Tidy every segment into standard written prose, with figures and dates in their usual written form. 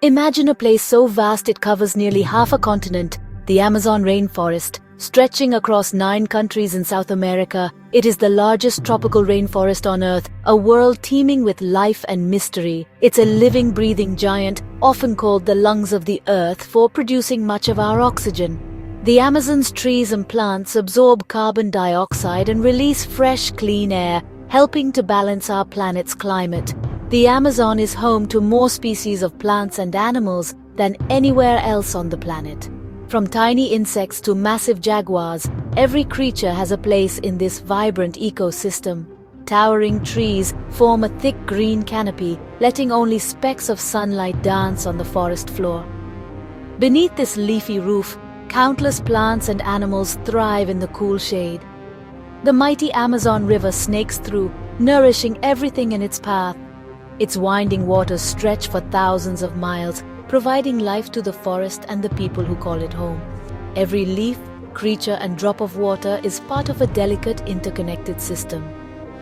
Imagine a place so vast it covers nearly half a continent, the Amazon rainforest. Stretching across 9 countries in South America, it is the largest tropical rainforest on Earth, a world teeming with life and mystery. It's a living, breathing giant, often called the lungs of the Earth for producing much of our oxygen. The Amazon's trees and plants absorb carbon dioxide and release fresh, clean air, helping to balance our planet's climate. The Amazon is home to more species of plants and animals than anywhere else on the planet. From tiny insects to massive jaguars, every creature has a place in this vibrant ecosystem. Towering trees form a thick green canopy, letting only specks of sunlight dance on the forest floor. Beneath this leafy roof, countless plants and animals thrive in the cool shade. The mighty Amazon River snakes through, nourishing everything in its path. Its winding waters stretch for thousands of miles, providing life to the forest and the people who call it home. Every leaf, creature and drop of water is part of a delicate, interconnected system.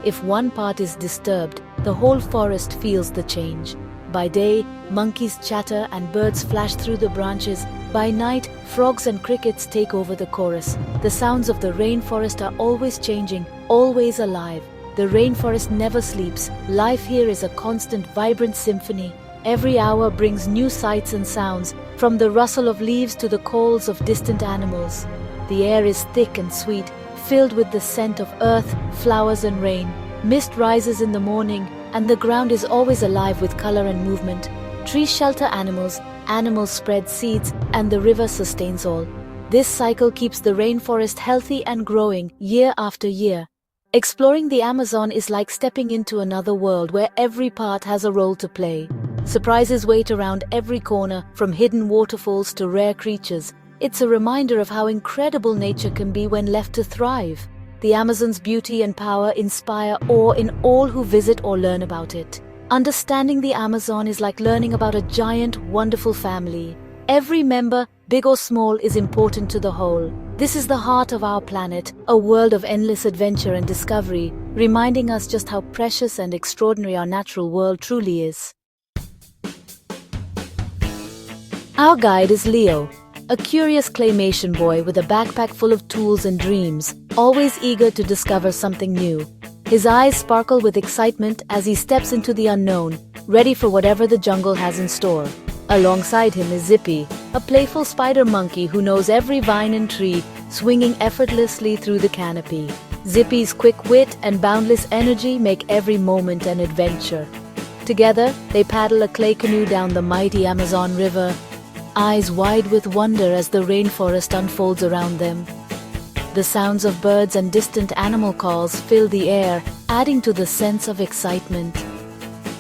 If one part is disturbed, the whole forest feels the change. By day, monkeys chatter and birds flash through the branches. By night, frogs and crickets take over the chorus. The sounds of the rainforest are always changing, always alive. The rainforest never sleeps. Life here is a constant, vibrant symphony. Every hour brings new sights and sounds, from the rustle of leaves to the calls of distant animals. The air is thick and sweet, filled with the scent of earth, flowers and rain. Mist rises in the morning, and the ground is always alive with color and movement. Trees shelter animals, animals spread seeds, and the river sustains all. This cycle keeps the rainforest healthy and growing year after year. Exploring the Amazon is like stepping into another world where every part has a role to play. Surprises wait around every corner, from hidden waterfalls to rare creatures. It's a reminder of how incredible nature can be when left to thrive. The Amazon's beauty and power inspire awe in all who visit or learn about it. Understanding the Amazon is like learning about a giant, wonderful family. Every member, big or small, is important to the whole. This is the heart of our planet, a world of endless adventure and discovery, reminding us just how precious and extraordinary our natural world truly is. Our guide is Leo, a curious claymation boy with a backpack full of tools and dreams, always eager to discover something new. His eyes sparkle with excitement as he steps into the unknown, ready for whatever the jungle has in store. Alongside him is Zippy, a playful spider monkey who knows every vine and tree, swinging effortlessly through the canopy. Zippy's quick wit and boundless energy make every moment an adventure. Together, they paddle a clay canoe down the mighty Amazon River, eyes wide with wonder as the rainforest unfolds around them. The sounds of birds and distant animal calls fill the air, adding to the sense of excitement.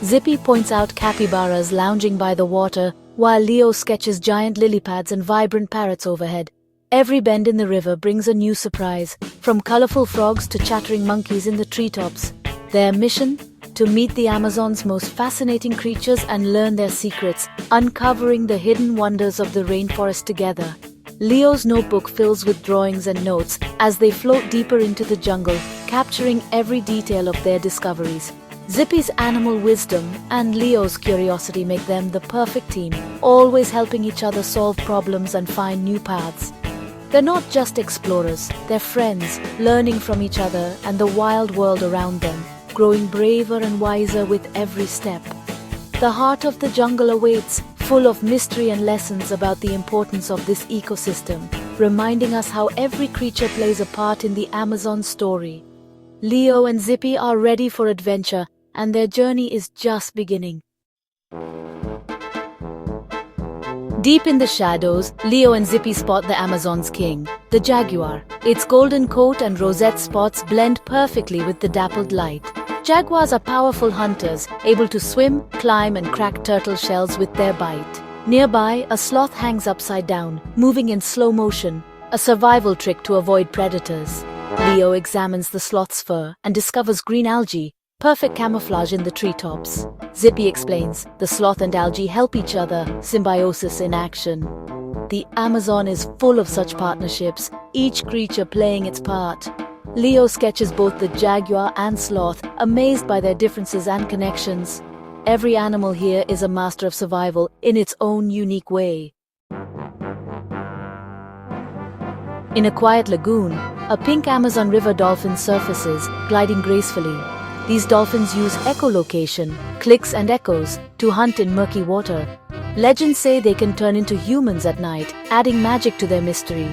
Zippy points out capybaras lounging by the water, while Leo sketches giant lily pads and vibrant parrots overhead. Every bend in the river brings a new surprise, from colorful frogs to chattering monkeys in the treetops. Their mission? To meet the Amazon's most fascinating creatures and learn their secrets, uncovering the hidden wonders of the rainforest together. Leo's notebook fills with drawings and notes as they float deeper into the jungle, capturing every detail of their discoveries. Zippy's animal wisdom and Leo's curiosity make them the perfect team, always helping each other solve problems and find new paths. They're not just explorers, they're friends, learning from each other and the wild world around them, growing braver and wiser with every step. The heart of the jungle awaits, full of mystery and lessons about the importance of this ecosystem, reminding us how every creature plays a part in the Amazon story. Leo and Zippy are ready for adventure, and their journey is just beginning. Deep in the shadows, Leo and Zippy spot the Amazon's king, the jaguar. Its golden coat and rosette spots blend perfectly with the dappled light. Jaguars are powerful hunters, able to swim, climb, and crack turtle shells with their bite. Nearby, a sloth hangs upside down, moving in slow motion, a survival trick to avoid predators. Leo examines the sloth's fur and discovers green algae, perfect camouflage in the treetops. Zippy explains, the sloth and algae help each other, symbiosis in action. The Amazon is full of such partnerships, each creature playing its part. Leo sketches both the jaguar and sloth, amazed by their differences and connections. Every animal here is a master of survival in its own unique way. In a quiet lagoon, a pink Amazon River dolphin surfaces, gliding gracefully. These dolphins use echolocation, clicks and echoes, to hunt in murky water. Legends say they can turn into humans at night, adding magic to their mystery.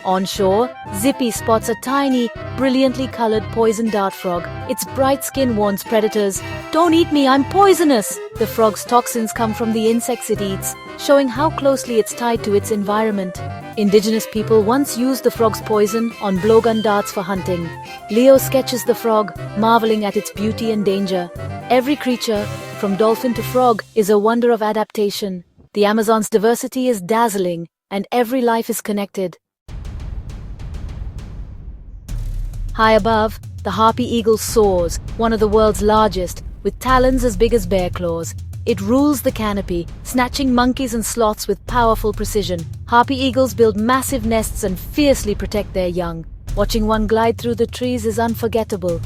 On shore, Zippy spots a tiny, brilliantly colored poison dart frog. Its bright skin warns predators, "Don't eat me, I'm poisonous!" The frog's toxins come from the insects it eats, showing how closely it's tied to its environment. Indigenous people once used the frog's poison on blowgun darts for hunting. Leo sketches the frog, marveling at its beauty and danger. Every creature, from dolphin to frog, is a wonder of adaptation. The Amazon's diversity is dazzling, and every life is connected. High above, the harpy eagle soars, one of the world's largest, with talons as big as bear claws. It rules the canopy, snatching monkeys and sloths with powerful precision. Harpy eagles build massive nests and fiercely protect their young. Watching one glide through the trees is unforgettable.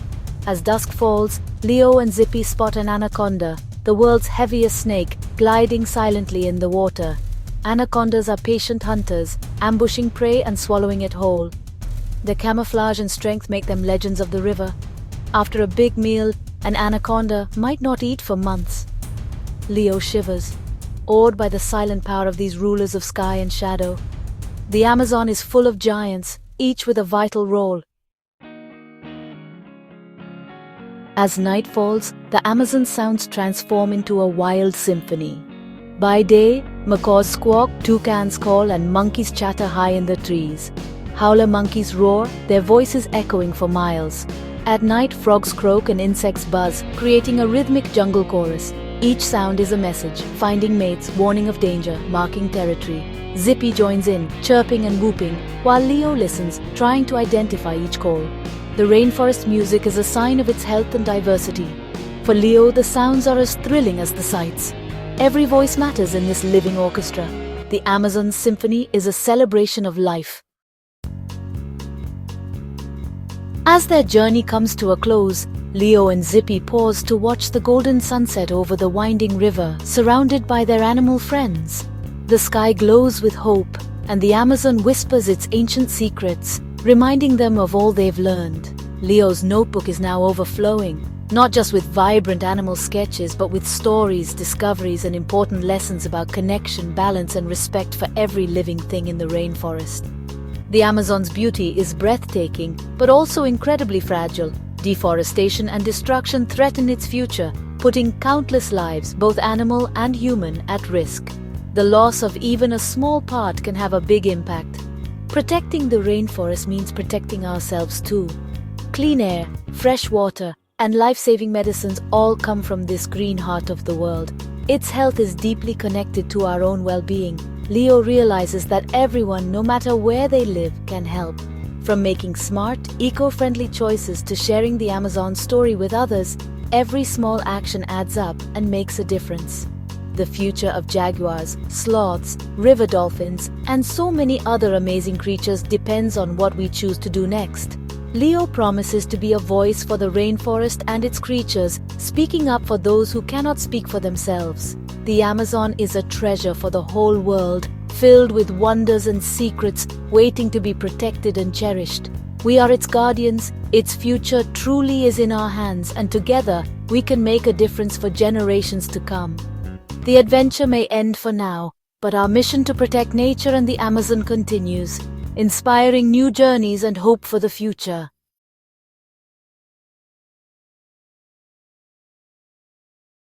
As dusk falls, Leo and Zippy spot an anaconda, the world's heaviest snake, gliding silently in the water. Anacondas are patient hunters, ambushing prey and swallowing it whole. Their camouflage and strength make them legends of the river. After a big meal, an anaconda might not eat for months. Leo shivers, awed by the silent power of these rulers of sky and shadow. The Amazon is full of giants, each with a vital role. As night falls, the Amazon sounds transform into a wild symphony. By day, macaws squawk, toucans call, and monkeys chatter high in the trees. Howler monkeys roar, their voices echoing for miles. At night, frogs croak and insects buzz, creating a rhythmic jungle chorus. Each sound is a message, finding mates, warning of danger, marking territory. Zippy joins in, chirping and whooping, while Leo listens, trying to identify each call. The rainforest music is a sign of its health and diversity. For Leo, the sounds are as thrilling as the sights. Every voice matters in this living orchestra. The Amazon Symphony is a celebration of life. As their journey comes to a close, Leo and Zippy pause to watch the golden sunset over the winding river, surrounded by their animal friends. The sky glows with hope, and the Amazon whispers its ancient secrets, reminding them of all they've learned. Leo's notebook is now overflowing, not just with vibrant animal sketches, but with stories, discoveries, and important lessons about connection, balance, and respect for every living thing in the rainforest. The Amazon's beauty is breathtaking, but also incredibly fragile. Deforestation and destruction threaten its future, putting countless lives, both animal and human, at risk. The loss of even a small part can have a big impact. Protecting the rainforest means protecting ourselves too. Clean air, fresh water, and life-saving medicines all come from this green heart of the world. Its health is deeply connected to our own well-being. Leo realizes that everyone, no matter where they live, can help. From making smart, eco-friendly choices to sharing the Amazon story with others, every small action adds up and makes a difference. The future of jaguars, sloths, river dolphins, and so many other amazing creatures depends on what we choose to do next. Leo promises to be a voice for the rainforest and its creatures, speaking up for those who cannot speak for themselves. The Amazon is a treasure for the whole world, filled with wonders and secrets waiting to be protected and cherished. We are its guardians, its future truly is in our hands, and together we can make a difference for generations to come. The adventure may end for now, but our mission to protect nature and the Amazon continues, inspiring new journeys and hope for the future.